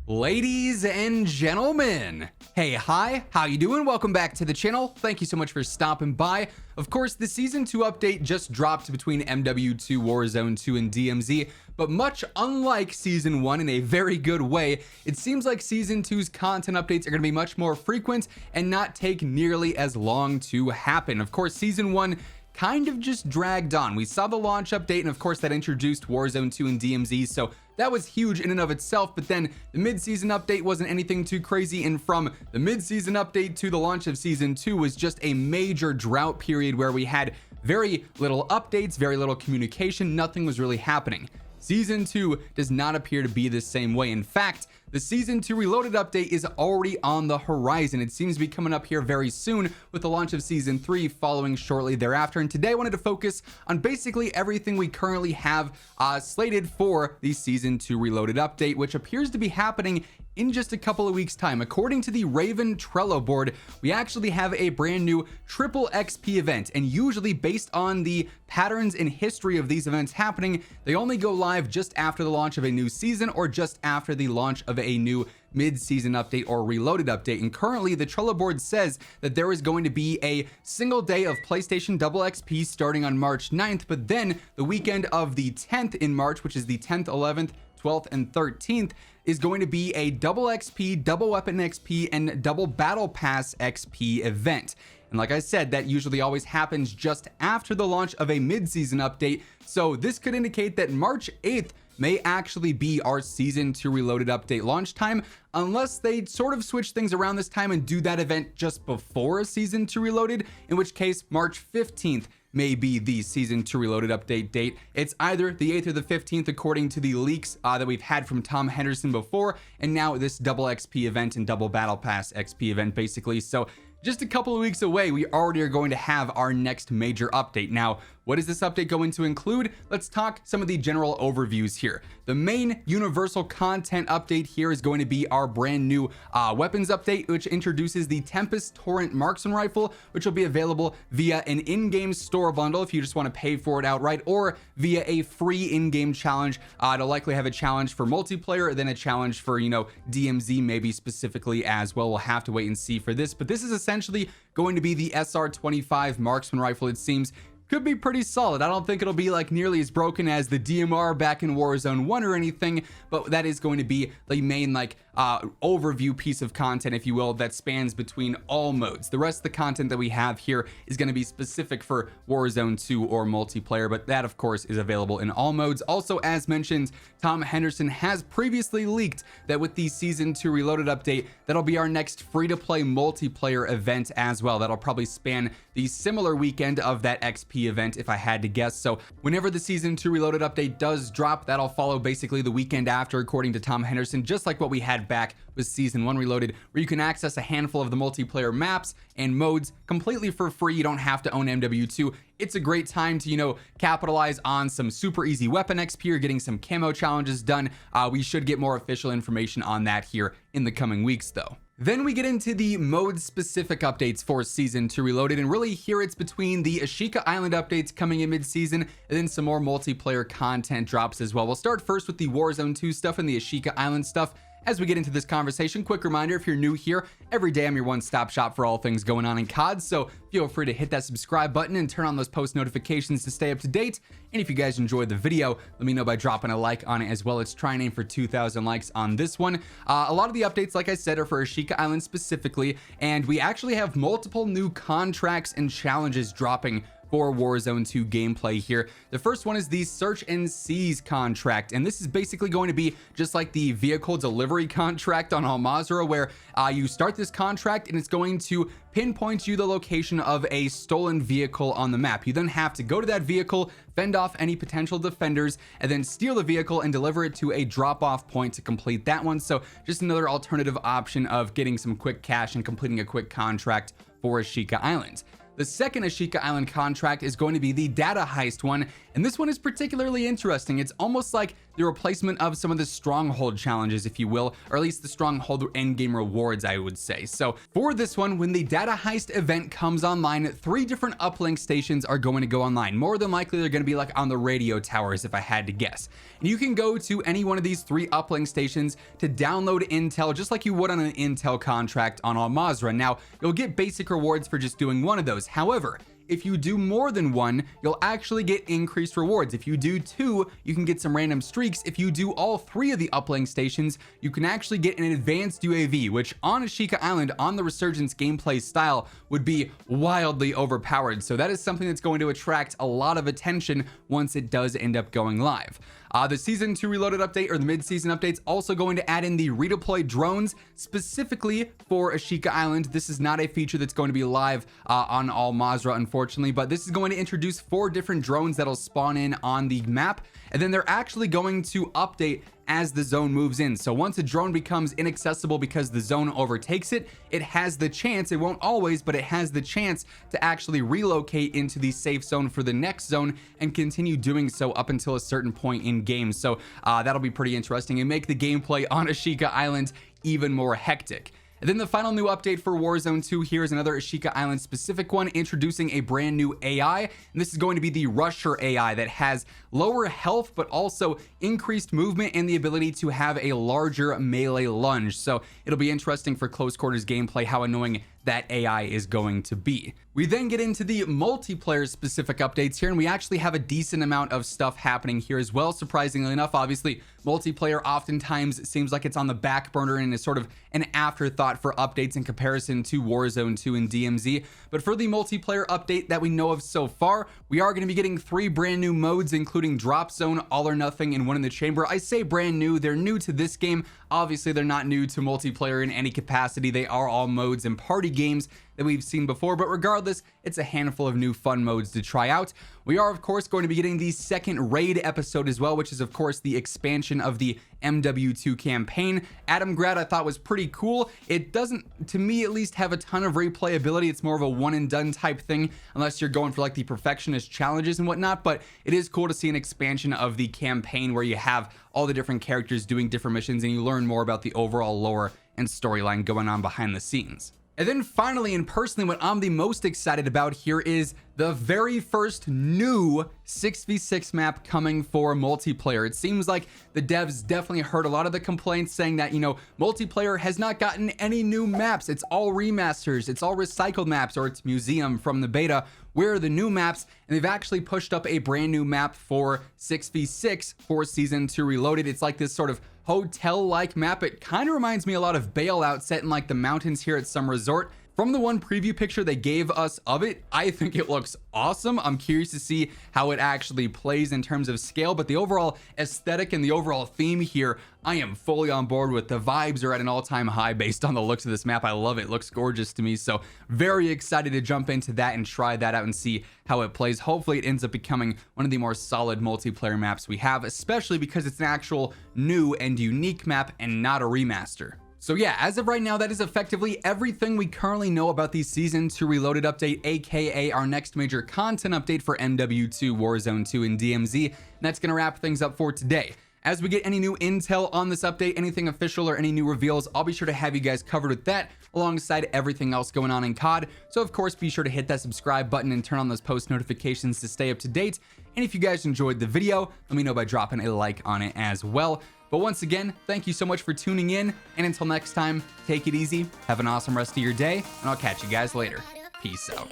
Ladies and gentlemen, hey, hi, how you doing? Welcome back to the channel. Thank you so much for stopping by. Of course, the Season 2 update just dropped between MW2, Warzone 2, and DMZ, but much unlike Season 1 in a very good way, it seems like Season 2's content updates are going to be much more frequent and not take nearly as long to happen. Of course, Season 1 kind of just dragged on. We saw the launch update, and of course that introduced Warzone 2 and DMZ, so that was huge in and of itself. But then the mid-season update wasn't anything too crazy, and from the mid-season update to the launch of Season 2 was just a major drought period where we had very little updates, very little communication, nothing was really happening. Season 2 does not appear to be the same way. In fact, the Season 2 Reloaded update is already on the horizon. It seems to be coming up here very soon, with the launch of Season 3 following shortly thereafter. And today I wanted to focus on basically everything we currently have slated for the Season 2 Reloaded update, which appears to be happening in just a couple of weeks time. According to the Raven Trello board, we actually have a brand new triple XP event, and usually based on the patterns and history of these events happening, they only go live just after the launch of a new season or just after the launch of a new mid-season update or reloaded update. And currently the Trello board says that there is going to be a single day of PlayStation double XP starting on March 9th, but then the weekend of the 10th in March, which is the 10th, 11th, 12th, and 13th, is going to be a double XP, double weapon XP, and double battle pass XP event. And like I said, that usually always happens just after the launch of a mid-season update. So this could indicate that March 8th may actually be our Season 2 Reloaded update launch time, unless they sort of switch things around this time and do that event just before Season 2 Reloaded, in which case March 15th may be the Season 2 Reloaded update date. It's either the 8th or the 15th according to the leaks that we've had from Tom Henderson before, and now this double XP event and double battle pass XP event basically. So just a couple of weeks away, we already are going to have our next major update. Now, what is this update going to include? Let's talk some of the general overviews here. The main universal content update here is going to be our brand new weapons update, which introduces the Tempest Torrent Marksman Rifle, which will be available via an in-game store bundle if you just want to pay for it outright, or via a free in-game challenge. It'll likely have a challenge for multiplayer, then a challenge for, DMZ maybe specifically as well. We'll have to wait and see for this, but this is essentially going to be the SR-25 Marksman Rifle. It seems could be pretty solid. I don't think it'll be like nearly as broken as the DMR back in Warzone 1 or anything, but that is going to be the main overview piece of content, if you will, that spans between all modes. The rest of the content that we have here is going to be specific for Warzone 2 or multiplayer, but that of course is available in all modes. Also, as mentioned, Tom Henderson has previously leaked that with the Season 2 Reloaded update, that'll be our next free-to-play multiplayer event as well. That'll probably span the similar weekend of that XP event if I had to guess. So whenever the Season 2 Reloaded update does drop, that'll follow basically the weekend after, according to Tom Henderson, just like what we had back with Season 1 Reloaded, where you can access a handful of the multiplayer maps and modes completely for free. You don't have to own MW2. It's a great time to, capitalize on some super easy weapon XP or getting some camo challenges done. We should get more official information on that here in the coming weeks though. Then we get into the mode-specific updates for Season 2 Reloaded, and really here it's between the Ashika Island updates coming in mid-season, and then some more multiplayer content drops as well. We'll start first with the Warzone 2 stuff and the Ashika Island stuff. As we get into this conversation, quick reminder, if you're new here, every day I'm your one-stop shop for all things going on in COD, so feel free to hit that subscribe button and turn on those post notifications to stay up to date. And if you guys enjoyed the video, let me know by dropping a like on it as well. Let's try and aim for 2,000 likes on this one. A lot of the updates, like I said, are for Ashika Island specifically, and we actually have multiple new contracts and challenges dropping for Warzone 2 gameplay here. The first one is the Search and Seize contract, and this is basically going to be just like the vehicle delivery contract on Al Mazrah, where you start this contract and it's going to pinpoint you the location of a stolen vehicle on the map. You then have to go to that vehicle, fend off any potential defenders, and then steal the vehicle and deliver it to a drop-off point to complete that one. So just another alternative option of getting some quick cash and completing a quick contract for Ashika Island. The second Ashika Island contract is going to be the data heist one, and this one is particularly interesting. It's almost like the replacement of some of the stronghold challenges, if you will, or at least the stronghold endgame rewards, I would say. So for this one, when the data heist event comes online, 3 different uplink stations are going to go online. More than likely, they're going to be like on the radio towers, if I had to guess. And you can go to any one of these 3 uplink stations to download intel, just like you would on an intel contract on MWII. Now, you'll get basic rewards for just doing one of those. However, if you do more than one, you'll actually get increased rewards. If you do 2, you can get some random streaks. If you do all 3 of the uplink stations, you can actually get an advanced UAV, which on Ashika Island, on the Resurgence gameplay style, would be wildly overpowered. So that is something that's going to attract a lot of attention once it does end up going live. The Season 2 Reloaded update, or the mid-season update's also going to add in the redeploy drones specifically for Ashika Island. This is not a feature that's going to be live on all Mazrah, unfortunately, but this is going to introduce 4 different drones that'll spawn in on the map, and then they're actually going to update as the zone moves in. So once a drone becomes inaccessible because the zone overtakes it, it has the chance, it won't always, but it has the chance to actually relocate into the safe zone for the next zone and continue doing so up until a certain point in game. So that'll be pretty interesting and make the gameplay on Ashika Island even more hectic. And then the final new update for Warzone 2 here is another Ashika Island specific one, introducing a brand new AI, and this is going to be the Rusher AI that has lower health but also increased movement and the ability to have a larger melee lunge. So it'll be interesting for close quarters gameplay how annoying that AI is going to be. We then get into the multiplayer specific updates here, and we actually have a decent amount of stuff happening here as well. Surprisingly enough, obviously multiplayer oftentimes seems like it's on the back burner and is sort of an afterthought for updates in comparison to Warzone 2 and DMZ. But for the multiplayer update that we know of so far, we are going to be getting 3 brand new modes, including Drop Zone, All or Nothing, and One in the Chamber. I say brand new, they're new to this game. Obviously, they're not new to multiplayer in any capacity. They are all modes and party games that we've seen before, but regardless, it's a handful of new fun modes to try out. We are, of course, going to be getting the second raid episode as well, which is, of course, the expansion of the MW2 campaign. Adam Grad I thought was pretty cool. It doesn't, to me at least, have a ton of replayability. It's more of a one and done type thing, unless you're going for like the perfectionist challenges and whatnot, but it is cool to see an expansion of the campaign where you have all the different characters doing different missions and you learn more about the overall lore and storyline going on behind the scenes. And then finally, and personally, what I'm the most excited about here is the very first new 6v6 map coming for multiplayer. It seems like the devs definitely heard a lot of the complaints saying that, you know, multiplayer has not gotten any new maps. It's all remasters, it's all recycled maps, or it's museum from the beta. Where are the new maps? And they've actually pushed up a brand new map for 6v6 for Season 2 Reloaded. It's like this sort of hotel-like map. It kind of reminds me a lot of Bailout, set in like the mountains here at some resort. From the one preview picture they gave us of it, I think it looks awesome. I'm curious to see how it actually plays in terms of scale, but the overall aesthetic and the overall theme here, I am fully on board with. The vibes are at an all-time high based on the looks of this map. I love it. It looks gorgeous to me, so very excited to jump into that and try that out and see how it plays. Hopefully it ends up becoming one of the more solid multiplayer maps we have, especially because it's an actual new and unique map and not a remaster. So yeah, as of right now, that is effectively everything we currently know about the Season 2 Reloaded update, aka our next major content update for MW2, Warzone 2, and DMZ. And that's going to wrap things up for today. As we get any new intel on this update, anything official or any new reveals, I'll be sure to have you guys covered with that alongside everything else going on in COD. So of course, be sure to hit that subscribe button and turn on those post notifications to stay up to date. And if you guys enjoyed the video, let me know by dropping a like on it as well. But once again, thank you so much for tuning in, and until next time, take it easy, have an awesome rest of your day, and I'll catch you guys later. Peace out.